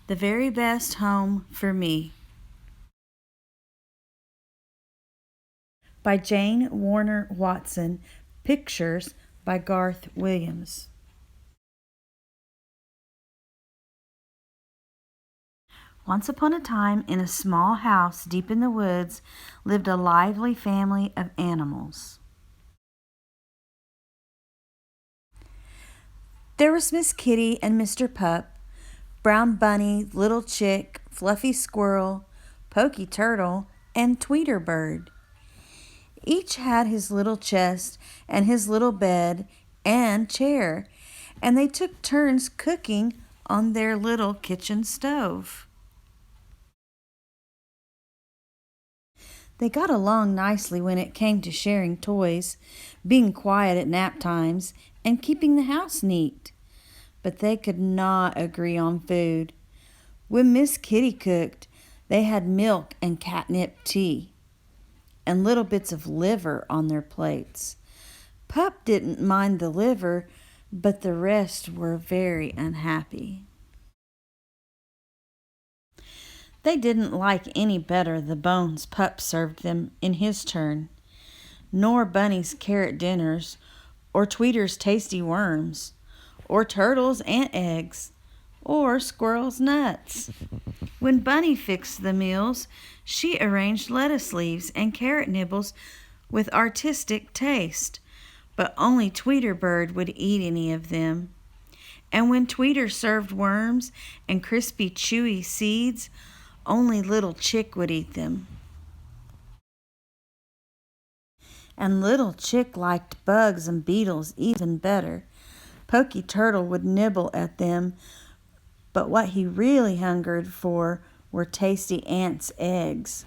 The very best home for me. By Jane Warner Watson. Pictures by Garth Williams. Once upon a time, in a small house deep in the woods, lived a lively family of animals. There was Miss Kitty and Mr. Pup, Brown Bunny, Little Chick, Fluffy Squirrel, Pokey Turtle, and Tweeter Bird. Each had his little chest and his little bed and chair, and they took turns cooking on their little kitchen stove. They got along nicely when it came to sharing toys, being quiet at nap times, and keeping the house neat. But they could not agree on food. When Miss Kitty cooked, they had milk and catnip tea, and little bits of liver on their plates. Pup didn't mind the liver, but the rest were very unhappy. They didn't like any better the bones Pup served them in his turn, nor Bunny's carrot dinners, or Tweeter's tasty worms, or Turtle's ant eggs, or Squirrel's nuts. When Bunny fixed the meals, she arranged lettuce leaves and carrot nibbles with artistic taste, but only Tweeter Bird would eat any of them. And when Tweeter served worms and crispy, chewy seeds, only Little Chick would eat them. And Little Chick liked bugs and beetles even better. Pokey Turtle would nibble at them, but what he really hungered for were tasty ants' eggs.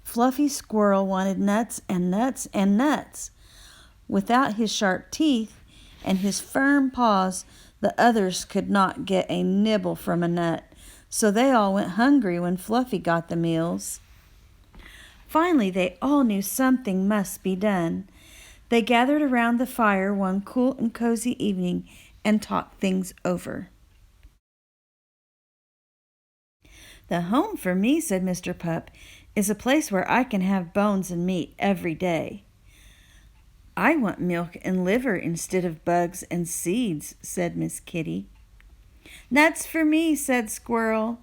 Fluffy Squirrel wanted nuts and nuts and nuts. Without his sharp teeth and his firm paws, the others could not get a nibble from a nut, so they all went hungry when Fluffy got the meals. Finally, they all knew something must be done. They gathered around the fire one cool and cozy evening and talked things over. "The home for me," said Mr. Pup, "is a place where I can have bones and meat every day." "I want milk and liver instead of bugs and seeds," said Miss Kitty. "Nuts for me," said Squirrel.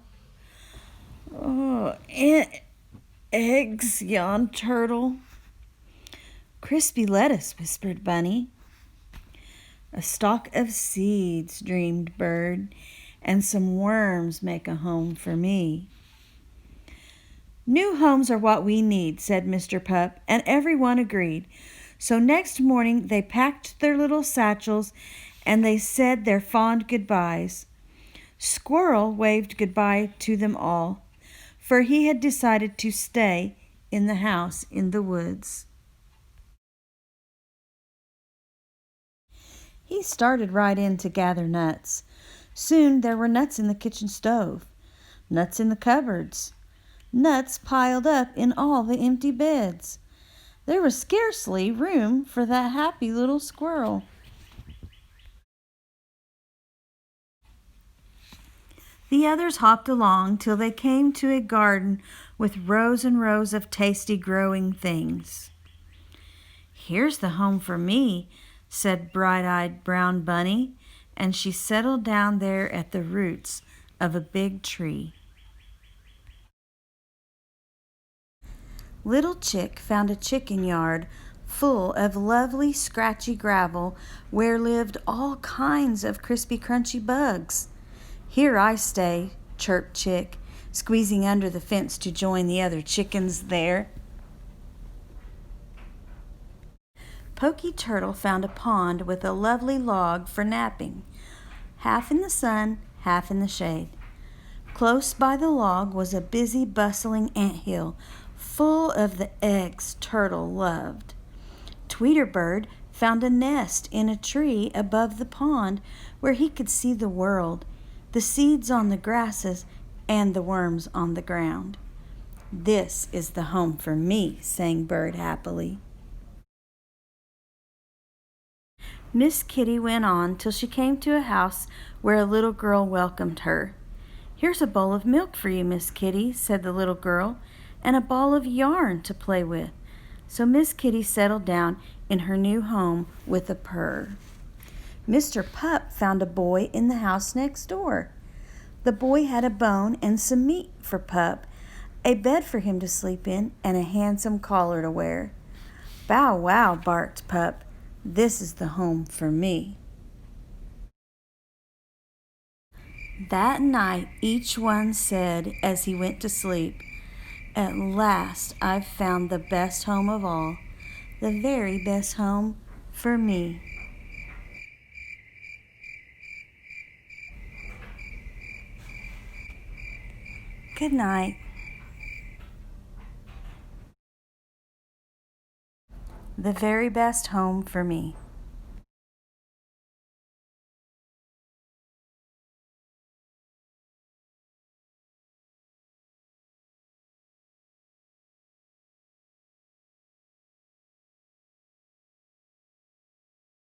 "Oh, eggs," yawned Turtle. "Crispy lettuce," whispered Bunny. "A stalk of seeds," dreamed Bird, "and some worms make a home for me." "New homes are what we need," said Mr. Pup, and everyone agreed. So next morning they packed their little satchels and they said their fond goodbyes. Squirrel waved goodbye to them all, for he had decided to stay in the house in the woods. He started right in to gather nuts. Soon there were nuts in the kitchen stove, nuts in the cupboards, nuts piled up in all the empty beds. There was scarcely room for that happy little squirrel. The others hopped along till they came to a garden with rows and rows of tasty growing things. "Here's the home for me," said bright-eyed Brown Bunny, and she settled down there at the roots of a big tree. Little Chick found a chicken yard full of lovely scratchy gravel where lived all kinds of crispy crunchy bugs. "Here I stay," chirped Chick, squeezing under the fence to join the other chickens there. Pokey Turtle found a pond with a lovely log for napping, half in the sun, half in the shade. Close by the log was a busy, bustling anthill full of the eggs Turtle loved. Tweeter Bird found a nest in a tree above the pond where he could see the world, the seeds on the grasses, and the worms on the ground. "This is the home for me," sang Bird happily. Miss Kitty went on till she came to a house where a little girl welcomed her. "Here's a bowl of milk for you, Miss Kitty," said the little girl, "and a ball of yarn to play with." So Miss Kitty settled down in her new home with a purr. Mr. Pup found a boy in the house next door. The boy had a bone and some meat for Pup, a bed for him to sleep in, and a handsome collar to wear. "Bow wow," barked Pup. "This is the home for me." That night each one said as he went to sleep, "At last I've found the best home of all, the very best home for me." Good night. The very best home for me.